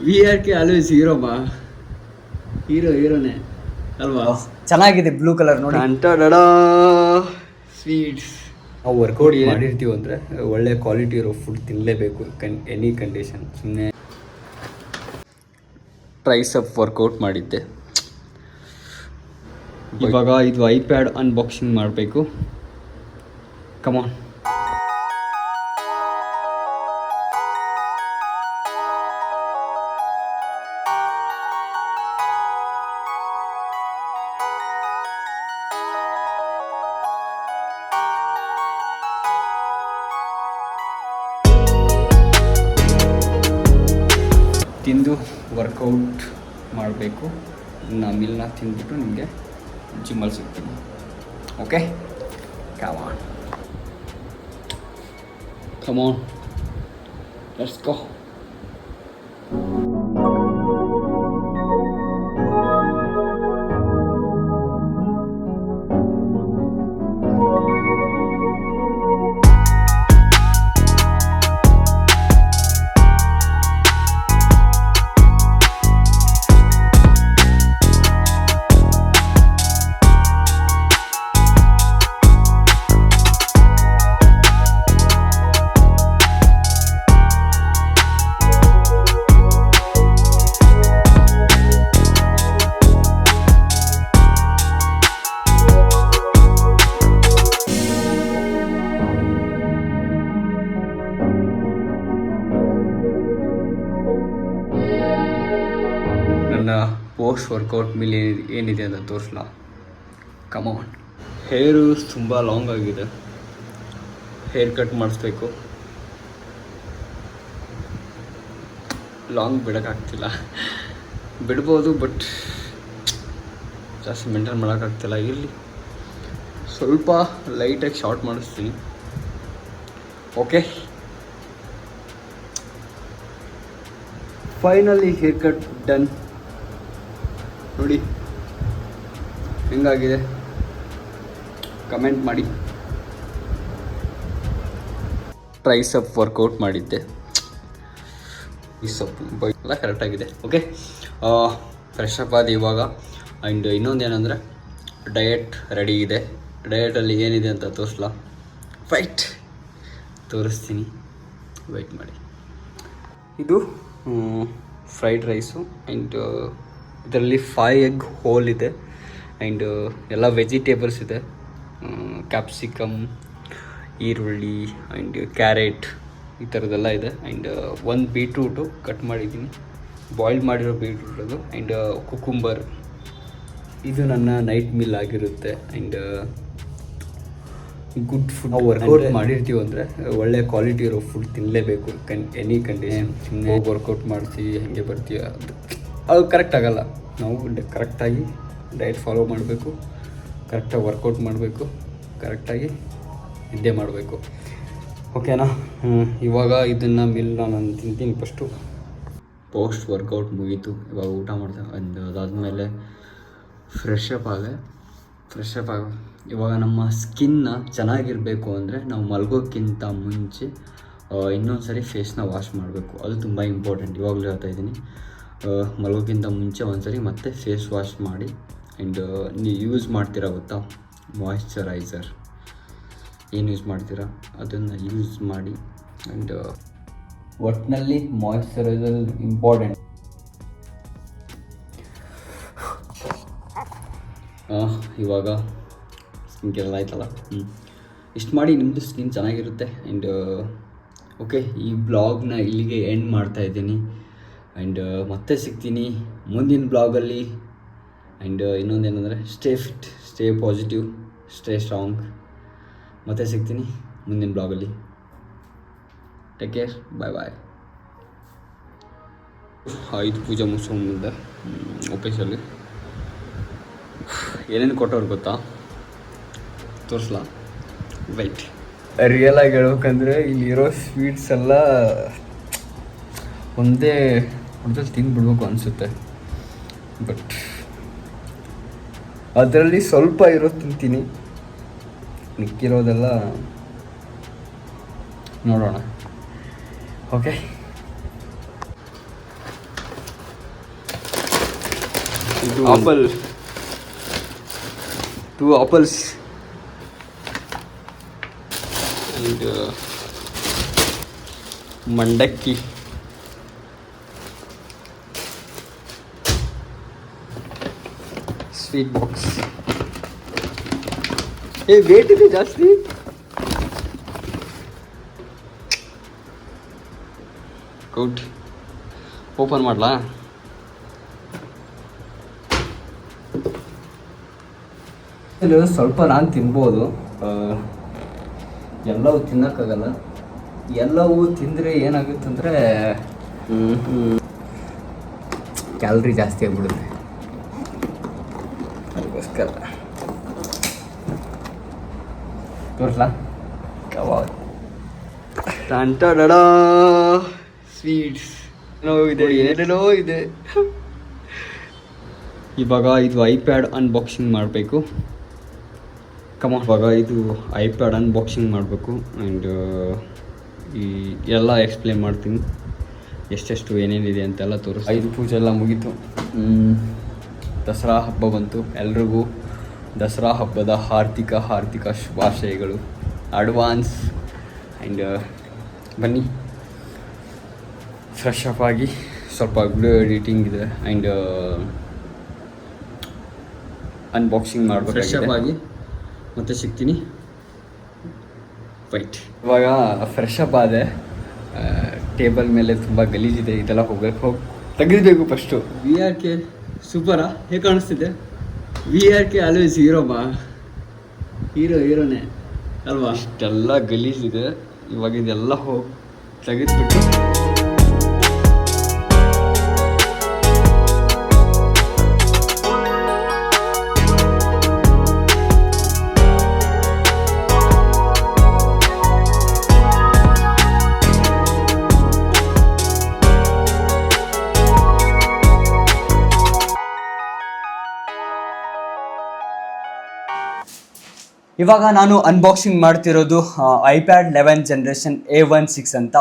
VRK always ಹೀರೋಮಾ, ಹೀರೋನೇ ಅಲ್ವಾ? ಚೆನ್ನಾಗಿದೆ blue colour ನೋಡಿ. ಸ್ವೀಟ್ಸ್ ನಾವು ವರ್ಕೌಟ್ ಮಾಡಿರ್ತೀವಿ ಅಂದರೆ ಒಳ್ಳೆ ಕ್ವಾಲಿಟಿ ಇರೋ ಫುಡ್ ತಿನ್ನಲೇಬೇಕು, ಎನಿ ಕಂಡೀಷನ್. ಸುಮ್ಮನೆ ಟ್ರೈಸಪ್ ವರ್ಕೌಟ್ ಮಾಡಿದ್ದೆ. ಇವಾಗ ಇದು ಐಪ್ಯಾಡ್ ಅನ್ಬಾಕ್ಸಿಂಗ್ ಮಾಡಬೇಕು. ಕಮಾನ್. ತಿಂದು ವರ್ಕೌಟ್ ಮಾಡಬೇಕು. ನಾ ಮಿಲ್ನ ತಿಂದ್ಬಿಟ್ಟು ನಿಮಗೆ ಜಿಮ್ಮಲ್ಲಿ ಸಿಗ್ತೀನಿ. Okay, come on come on, let's go. ನನ್ನ ಪೋಸ್ಟ್ ವರ್ಕೌಟ್ ಮೇಲೆ ಏನಿದೆ ಅಂತ ತೋರಿಸ್ಲಾ? ಕಮಾನ್. ಹೇರು ತುಂಬ ಲಾಂಗ್ ಆಗಿದೆ, ಹೇರ್ ಕಟ್ ಮಾಡಿಸ್ಬೇಕು. ಲಾಂಗ್ ಬಿಡೋಕ್ಕಾಗ್ತಿಲ್ಲ, ಬಿಡ್ಬೋದು ಬಟ್ ಜಾಸ್ತಿ ಮೇಂಟೈನ್ ಮಾಡೋಕ್ಕಾಗ್ತಿಲ್ಲ. ಇರಲಿ, ಸ್ವಲ್ಪ ಲೈಟಾಗಿ ಶಾರ್ಟ್ ಮಾಡಿಸ್ತೀನಿ. Okay, finally hair cut done. ನೋಡಿ ಹೆಂಗಾಗಿದೆ, ಕಮೆಂಟ್ ಮಾಡಿ. ಟ್ರೈಸಪ್ ವರ್ಕೌಟ್ ಮಾಡಿದ್ದೆ, ಈ ಸೊಪ್ಪು ಎಲ್ಲ ಕರೆಕ್ಟಾಗಿದೆ. ಓಕೆ, ಫ್ರೆಶ್ ಅಪ್ ಆದ ಇವಾಗ. ಆ್ಯಂಡ್ ಇನ್ನೊಂದು ಏನಂದರೆ ಡಯಟ್ ರೆಡಿ ಇದೆ. ಡಯಟಲ್ಲಿ ಏನಿದೆ ಅಂತ ತೋರಿಸ್ಲಾ? ತೋರಿಸ್ತೀನಿ, ವೆಯ್ಟ್ ಮಾಡಿ. ಇದು ಫ್ರೈಡ್ ರೈಸು. ಆ್ಯಂಡ್ ಇದರಲ್ಲಿ 5 ಎಗ್ ಹೋಲ್ ಇದೆ. ಆ್ಯಂಡ್ ಎಲ್ಲ ವೆಜಿಟೇಬಲ್ಸ್ ಇದೆ, ಕ್ಯಾಪ್ಸಿಕಮ್, ಈರುಳ್ಳಿ ಆ್ಯಂಡ್ ಕ್ಯಾರೆಟ್, ಈ ಥರದ್ದೆಲ್ಲ ಇದೆ. ಆ್ಯಂಡ್ ಒಂದು ಬೀಟ್ರೂಟು ಕಟ್ ಮಾಡಿದ್ದೀನಿ, ಬಾಯ್ಲ್ ಮಾಡಿರೋ ಬೀಟ್ರೂಟ್ ಅದು. And cucumber. ಇದು ನನ್ನ ನೈಟ್ ಮೀಲ್ ಆಗಿರುತ್ತೆ. And good food. ನಾವು ವರ್ಕೌಟ್ ಮಾಡಿರ್ತೀವಿ ಅಂದರೆ ಒಳ್ಳೆ ಕ್ವಾಲಿಟಿ ಇರೋ ಫುಡ್ ತಿನ್ನಲೇಬೇಕು, ಎನಿ ಕಂಡೀಷನ್. ಸುಮ್ಮನೆ ವರ್ಕೌಟ್ ಮಾಡ್ತೀವಿ ಹಾಗೆ ಬರ್ತೀವಿ, ಅದು ಕರೆಕ್ಟ್ ಆಗೋಲ್ಲ. ನಾವು ಕರೆಕ್ಟಾಗಿ ಡಯಟ್ ಫಾಲೋ ಮಾಡಬೇಕು, ಕರೆಕ್ಟಾಗಿ ವರ್ಕೌಟ್ ಮಾಡಬೇಕು, ಕರೆಕ್ಟಾಗಿ ನಿದ್ದೆ ಮಾಡಬೇಕು. ಓಕೆನಾ? ಇವಾಗ ಇದನ್ನು ಮಿಲ್ನ ನಾನು ತಿಂತೀನಿ. ಫಸ್ಟು ಪೋಸ್ಟ್ ವರ್ಕೌಟ್ ಮುಗೀತು, ಇವಾಗ ಊಟ ಮಾಡ್ತೇವೆ. ಅದಾದಮೇಲೆ ಫ್ರೆಶ್ ಅಪ್ ಇವಾಗ ನಮ್ಮ ಸ್ಕಿನ್ನ ಚೆನ್ನಾಗಿರಬೇಕು ಅಂದರೆ ನಾವು ಮಲಗೋಕ್ಕಿಂತ ಮುಂಚೆ ಇನ್ನೊಂದು ಸರಿ ಫೇಸ್ನ ವಾಶ್ ಮಾಡಬೇಕು. ಅದು ತುಂಬ ಇಂಪಾರ್ಟೆಂಟ್. ಇವಾಗಲೂ ಹೇಳ್ತಾ ಇದ್ದೀನಿ, ಮಲಗೋಕ್ಕಿಂತ ಮುಂಚೆ ಒಂದು ಸರಿ ಮತ್ತೆ ಫೇಸ್ ವಾಶ್ ಮಾಡಿ. ಆ್ಯಂಡ್ ನೀವು ಯೂಸ್ ಮಾಡ್ತೀರಾ ಗೊತ್ತಾ, ಮಾಯಿಶ್ಚರೈಸರ್ ಏನು ಯೂಸ್ ಮಾಡ್ತೀರಾ ಅದನ್ನು ಯೂಸ್ ಮಾಡಿ. ಆ್ಯಂಡ್ ಒಟ್ಟಿನಲ್ಲಿ ಮಾಯಿಶ್ಚರೈಸರ್ ಇಂಪಾರ್ಟೆಂಟ್. ಇವಾಗ ಸ್ಕಿನ್ ಕೇರ್ ಆಯ್ತಲ್ಲ, ಇಷ್ಟು ಮಾಡಿ ನಿಮ್ಮದು ಸ್ಕಿನ್ ಚೆನ್ನಾಗಿರುತ್ತೆ. ಆ್ಯಂಡ್ ಓಕೆ, ಈ ಬ್ಲಾಗ್ನ ಇಲ್ಲಿಗೆ ಎಂಡ್ ಮಾಡ್ತಾಯಿದ್ದೀನಿ. ಆ್ಯಂಡ್ ಮತ್ತೆ ಸಿಗ್ತೀನಿ ಮುಂದಿನ ಬ್ಲಾಗಲ್ಲಿ. ಆ್ಯಂಡ್ ಇನ್ನೊಂದೇನೆಂದರೆ stay fit, stay positive, stay strong. ಮತ್ತೆ ಸಿಗ್ತೀನಿ ಮುಂದಿನ ಬ್ಲಾಗಲ್ಲಿ. ಟೇಕ್ ಕೇರ್, ಬಾಯ್ ಬಾಯ್. ಆಯುಧ ಪೂಜೆ ಮುಗಿಸೋ ಮುಂದೆ ಆಫೀಸಲ್ಲಿ ಏನೇನು ಕೊಟ್ಟವ್ರು ಗೊತ್ತಾ? ತೋರಿಸ್ಲಾ? ವೈಟ್. ರಿಯಲಾಗಿ ಹೇಳ್ಬೇಕಂದ್ರೆ ಇಲ್ಲಿರೋ ಸ್ವೀಟ್ಸ್ ಎಲ್ಲ ಒಂದೇ ಹೊಡೆದಲ್ಲಿ ತಿಂದುಬಿಡ್ಬೇಕು ಅನಿಸುತ್ತೆ. ಬಟ್ ಅದರಲ್ಲಿ ಸ್ವಲ್ಪ ಇರೋದು ತಿಂತೀನಿ, ಮಿಕ್ಕಿರೋದೆಲ್ಲ ನೋಡೋಣ. ಓಕೆ, ಇದು ಆಪಲ್, 2 apples and ಮಂಡಕ್ಕಿ, ಸ್ವೀಟ್ ಬಾಕ್ಸ್. ವೇಟ್ ಇದೆ ಜಾಸ್ತಿ. ಗುಡ್. ಓಪನ್ ಮಾಡಲಾ? ಇಲ್ಲಿ ಸ್ವಲ್ಪ ನಾನು ತಿನ್ಬೋದು, ಎಲ್ಲವೂ ತಿನ್ನೋಕ್ಕಾಗಲ್ಲ. ಎಲ್ಲವೂ ತಿಂದರೆ ಏನಾಗುತ್ತಂದರೆ ಕ್ಯಾಲರಿ ಜಾಸ್ತಿ ಆಗಿಬಿಡುತ್ತೆ. ಅದಕ್ಕೋಸ್ಕರ ತೋರಿಸ್ಲಾ? ಕಬಾಬ್ ಟಂಟಡಾ ಸ್ವೀಟ್ಸ್ ಏನೇನೋ ಇದೆ. ಇವಾಗ ಇದು ಐಪ್ಯಾಡ್ ಅನ್ಬಾಕ್ಸಿಂಗ್ ಮಾಡಬೇಕು. ಇವಾಗ ಇದು ಐಪ್ಯಾಡ್ ಅನ್ಬಾಕ್ಸಿಂಗ್ ಮಾಡಬೇಕು ಆ್ಯಂಡ್ ಈ ಎಲ್ಲ ಎಕ್ಸ್ಪ್ಲೇನ್ ಮಾಡ್ತೀನಿ, ಎಷ್ಟೆಷ್ಟು ಏನೇನಿದೆ ಅಂತೆಲ್ಲ ತೋರಿಸಿ. 5 ಪೂಜೆ ಎಲ್ಲ ಮುಗೀತು. ದಸರಾ ಹಬ್ಬ ಬಂತು. ಎಲ್ರಿಗೂ ದಸರಾ ಹಬ್ಬದ ಹಾರ್ದಿಕ ಶುಭಾಶಯಗಳು, ಅಡ್ವಾನ್ಸ್. ಆ್ಯಂಡ್ ಬನ್ನಿ ಫ್ರೆಶ್ ಅಪ್ ಆಗಿ ಸ್ವಲ್ಪ ವಿಡಿಯೋ ಎಡಿಟಿಂಗ್ ಇದೆ ಆ್ಯಂಡ್ ಅನ್ಬಾಕ್ಸಿಂಗ್ ಮಾಡಬೇಕು. ಫ್ರೆಶ್ ಅಪ್ ಆಗಿ ಮತ್ತೆ ಸಿಗ್ತೀನಿ. ವೈಟ್. ಇವಾಗ ಫ್ರೆಶ್ ಅಪ್ ಆದೆ. ಟೇಬಲ್ ಮೇಲೆ ತುಂಬ ಗಲೀಜಿದೆ, ಇದೆಲ್ಲ ಹೋಗಿ ತೆಗಿಬೇಕು ಫಸ್ಟು. VRK ಸೂಪರಾ? ಹೇಗೆ ಕಾಣಿಸ್ತಿದೆ? VRK ಆಲ್ವೇಸ್ ಹೀರೋಮಾ, ಹೀರೋನೇ ಅಲ್ವಾ? ಇಷ್ಟೆಲ್ಲ ಗಲೀಜಿದೆ. ಇವಾಗ ಇದೆಲ್ಲ ಹೋಗಿ ತೆಗೆದ್ಬಿಟ್ಟು ಇವಾಗ ನಾನು ಅನ್ಬಾಕ್ಸಿಂಗ್ ಮಾಡ್ತಿರೋದು ಐಪ್ಯಾಡ್ 11 ಜನರೇಷನ್ A16 ಅಂತ.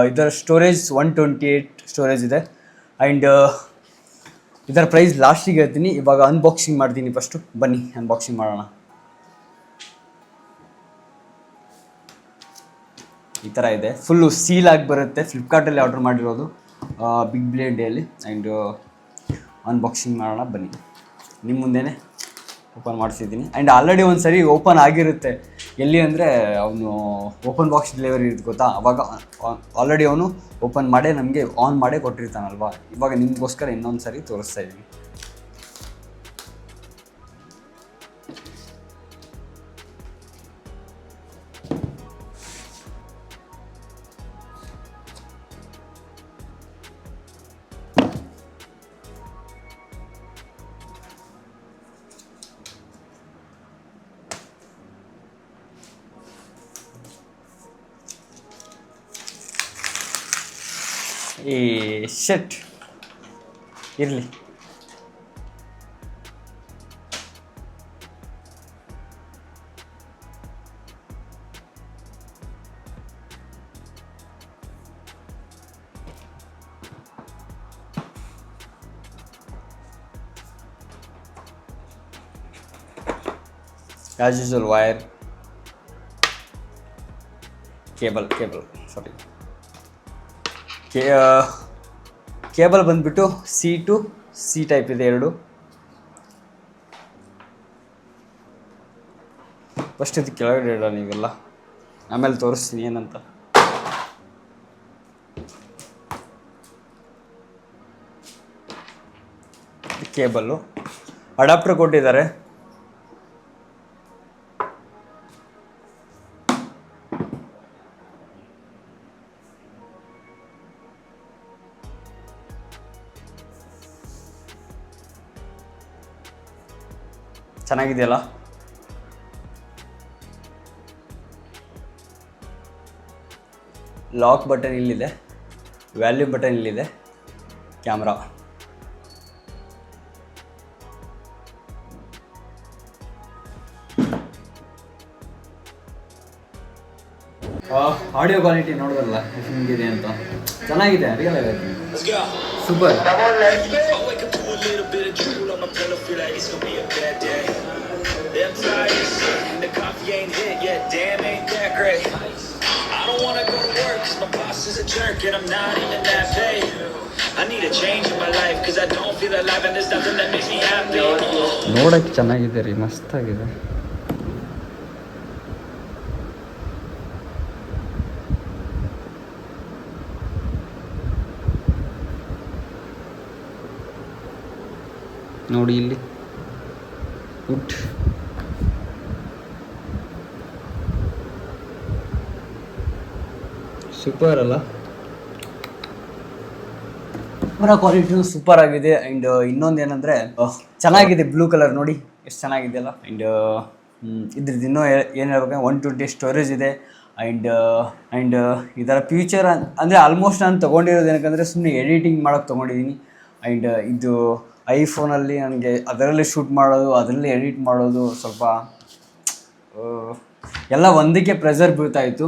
ಇದರ ಸ್ಟೋರೇಜ್ 128 ಸ್ಟೋರೇಜ್ ಇದೆ ಆ್ಯಂಡ್ ಇದರ ಪ್ರೈಸ್ ಲಾಸ್ಟಿಗೆ ಹೇಳ್ತೀನಿ. ಇವಾಗ ಅನ್ಬಾಕ್ಸಿಂಗ್ ಮಾಡ್ತೀನಿ ಫಸ್ಟು. ಬನ್ನಿ ಅನ್ಬಾಕ್ಸಿಂಗ್ ಮಾಡೋಣ. ಈ ಥರ ಇದೆ, ಫುಲ್ಲು ಸೀಲ್ ಆಗಿ ಬರುತ್ತೆ. ಫ್ಲಿಪ್ಕಾರ್ಟಲ್ಲಿ ಆರ್ಡ್ರ್ ಮಾಡಿರೋದು, ಬಿಗ್ ಬಿಲಿಯನ್ ಡೇಯಲ್ಲಿ. ಆ್ಯಂಡ್ ಅನ್ಬಾಕ್ಸಿಂಗ್ ಮಾಡೋಣ ಬನ್ನಿ. ನಿಮ್ಮ ಮುಂದೆನೇ ಓಪನ್ ಮಾಡಿಸಿದ್ದೀನಿ. ಆ್ಯಂಡ್ ಆಲ್ರೆಡಿ ಒಂದು ಸರಿ ಓಪನ್ ಆಗಿರುತ್ತೆ. ಎಲ್ಲಿ ಅಂದರೆ ಅವನು ಓಪನ್ ಬಾಕ್ಸ್ ಡೆಲಿವರಿ ಇರುತ್ತೆ ಗೊತ್ತಾ, ಅವಾಗ ಆಲ್ರೆಡಿ ಅವನು ಓಪನ್ ಮಾಡೇ ನಮಗೆ ಆನ್ ಮಾಡೇ ಕೊಟ್ಟಿರ್ತಾನಲ್ವ. ಇವಾಗ ನಿಮಗೋಸ್ಕರ ಇನ್ನೊಂದು ಸರಿ ತೋರಿಸ್ತಾ ಇದ್ದೀನಿ. ಈ ಶರ್ಟ್ ಇರಲಿ. ಆ್ಯಸ್ ಯೂಶುವಲ್ ವೈರ್, ಕೇಬಲ್ ಸಾರಿ ಕೇಬಲ್ ಬಂದುಬಿಟ್ಟು C to C ಟೈಪ್ ಇದೆ ಎರಡು. ಫಸ್ಟ್ ಇದು ಕೆಳಗಡೆ ಇಡೋಣ ನೀವೆಲ್ಲ, ಆಮೇಲೆ ತೋರಿಸ್ತೀನಿ ಏನಂತ. ಕೇಬಲ್ಲು ಅಡಾಪ್ಟರ್ ಕೊಟ್ಟಿದ್ದಾರೆ. ಚೆನ್ನಾಗಿದೆಯಲ್ಲ? ಲಾಕ್ ಬಟನ್ ಇಲ್ಲಿದೆ, ವ್ಯಾಲ್ಯೂಮ್ ಬಟನ್ ಇಲ್ಲಿದೆ, ಕ್ಯಾಮ್ರಾ. ಆಡಿಯೋ ಕ್ವಾಲಿಟಿ ನೋಡೋದಲ್ಲ ಹೆಂಗಿದೆ ಅಂತ, ಚೆನ್ನಾಗಿದೆ. ರಿಯಲ್ ಆಗಿದೆ, super. my pillow, feel like it's gonna be a bad day. Them tired shit, and the coffee ain't hit yet, damn ain't that great. I don't wanna go to work, cause my boss is a jerk, and I'm not even that paid. I need a change in my life, cause I don't feel alive, and there's nothing that makes me happy. ನೋಡೋಕ್ಕೆ ಚೆನ್ನಾಗಿದೆ ರೀ, ಮಸ್ತಾಗಿದೆ. ನೋಡಿ ಇಲ್ಲಿ wood super ಅಲ್ಲ? Camera ಕ್ವಾಲಿಟಿನೂ super ಆಗಿದೆ. And ಇನ್ನೊಂದು ಏನಂದರೆ ಚೆನ್ನಾಗಿದೆ, ಬ್ಲೂ ಕಲರ್ ನೋಡಿ ಎಷ್ಟು ಚೆನ್ನಾಗಿದೆಯಲ್ಲ. ಆ್ಯಂಡ್ ಇದ್ರದ್ದು ಇನ್ನೂ ಏನು ಹೇಳ್ಬೇಕಂದ್ರೆ 120 ಸ್ಟೋರೇಜ್ ಇದೆ. ಆ್ಯಂಡ್ ಇದರ ಫ್ಯೂಚರ್ ಅಂದರೆ ಆಲ್ಮೋಸ್ಟ್ ನಾನು ತೊಗೊಂಡಿರೋದು ಏನಕ್ಕಂದರೆ ಸುಮ್ಮನೆ ಎಡಿಟಿಂಗ್ ಮಾಡೋಕ್ಕೆ ತೊಗೊಂಡಿದ್ದೀನಿ. ಆ್ಯಂಡ್ ಇದು ಐಫೋನಲ್ಲಿ ನನಗೆ ಅದರಲ್ಲೇ ಶೂಟ್ ಮಾಡೋದು, ಅದರಲ್ಲೇ ಎಡಿಟ್ ಮಾಡೋದು ಸ್ವಲ್ಪ ಎಲ್ಲ ಒಂದಕ್ಕೆ ಪ್ರೆಷರ್ ಬೀಳ್ತಾಯಿತ್ತು.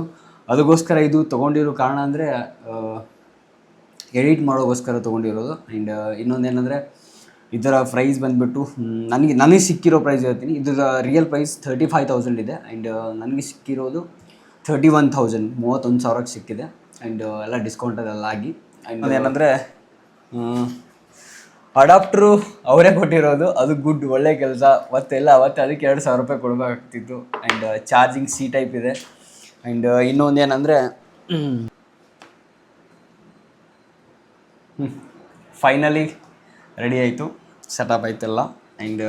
ಅದಕ್ಕೋಸ್ಕರ ಇದು ತೊಗೊಂಡಿರೋ ಕಾರಣ ಅಂದರೆ ಎಡಿಟ್ ಮಾಡೋಕ್ಕೋಸ್ಕರ ತೊಗೊಂಡಿರೋದು. ಆ್ಯಂಡ್ ಇನ್ನೊಂದೇನೆಂದರೆ ಇದರ ಪ್ರೈಸ್ ಬಂದುಬಿಟ್ಟು ನನಗೆ ಸಿಕ್ಕಿರೋ ಪ್ರೈಸ್ ಹೇಳ್ತೀನಿ. ಇದರ ರಿಯಲ್ ಪ್ರೈಸ್ 35,000 ಇದೆ. ಆ್ಯಂಡ್ ನನಗೆ ಸಿಕ್ಕಿರೋದು 31,000, 31,000ಕ್ಕೆ ಸಿಕ್ಕಿದೆ. ಆ್ಯಂಡ್ ಎಲ್ಲ ಡಿಸ್ಕೌಂಟಲ್ಲೆಲ್ಲ ಆಗಿ. ಆ್ಯಂಡ್ ಏನಂದರೆ ಅಡಾಪ್ಟ್ರು ಅವರೇ ಕೊಟ್ಟಿರೋದು, ಅದು ಗುಡ್, ಒಳ್ಳೆ ಕೆಲಸ. ಅವತ್ತು ಅದಕ್ಕೆ 2,000 ರೂಪಾಯಿ ಕೊಡಬೇಕಾಗ್ತಿತ್ತು. ಆ್ಯಂಡ್ ಚಾರ್ಜಿಂಗ್ ಸಿ ಟೈಪ್ ಇದೆ. ಆ್ಯಂಡ್ ಇನ್ನೊಂದೇನೆಂದರೆ ಫೈನಲಿ ರೆಡಿ ಆಯಿತು, ಸೆಟಪ್ ಆಯ್ತೆಲ್ಲ. ಆ್ಯಂಡ್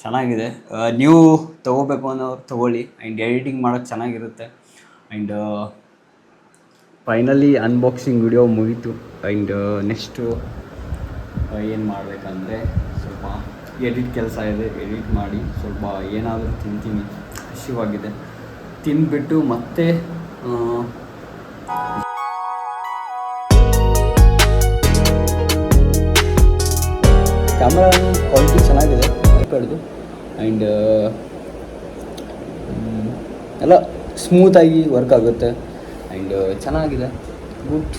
ಚೆನ್ನಾಗಿದೆ. ನೀವು ತೊಗೋಬೇಕು ಅನ್ನೋರು ತೊಗೊಳ್ಳಿ. ಆ್ಯಂಡ್ ಎಡಿಟಿಂಗ್ ಮಾಡೋಕ್ಕೆ ಚೆನ್ನಾಗಿರುತ್ತೆ. ಆ್ಯಂಡ್ ಫೈನಲಿ ಅನ್ಬಾಕ್ಸಿಂಗ್ ವಿಡಿಯೋ ಮುಗೀತು. ಆ್ಯಂಡ್ ನೆಕ್ಸ್ಟು ಏನು ಮಾಡಬೇಕಂದ್ರೆ ಸ್ವಲ್ಪ ಎಡಿಟ್ ಕೆಲಸ ಇದೆ, ಎಡಿಟ್ ಮಾಡಿ ಸ್ವಲ್ಪ ಏನಾದರೂ ತಿಂತೀನಿ, ಹಸಿವಾಗಿದೆ. ತಿಂದುಬಿಟ್ಟು ಮತ್ತೆ ಕ್ಯಾಮ್ರಾ ಕ್ವಾಲಿಟಿ ಚೆನ್ನಾಗಿದೆ ಐಪ್ಯಾಡ್ದು. ಆ್ಯಂಡ್ ಎಲ್ಲ ಸ್ಮೂತಾಗಿ ವರ್ಕ್ ಆಗುತ್ತೆ. ಆ್ಯಂಡ್ ಚೆನ್ನಾಗಿದೆ, ಗುಡ್.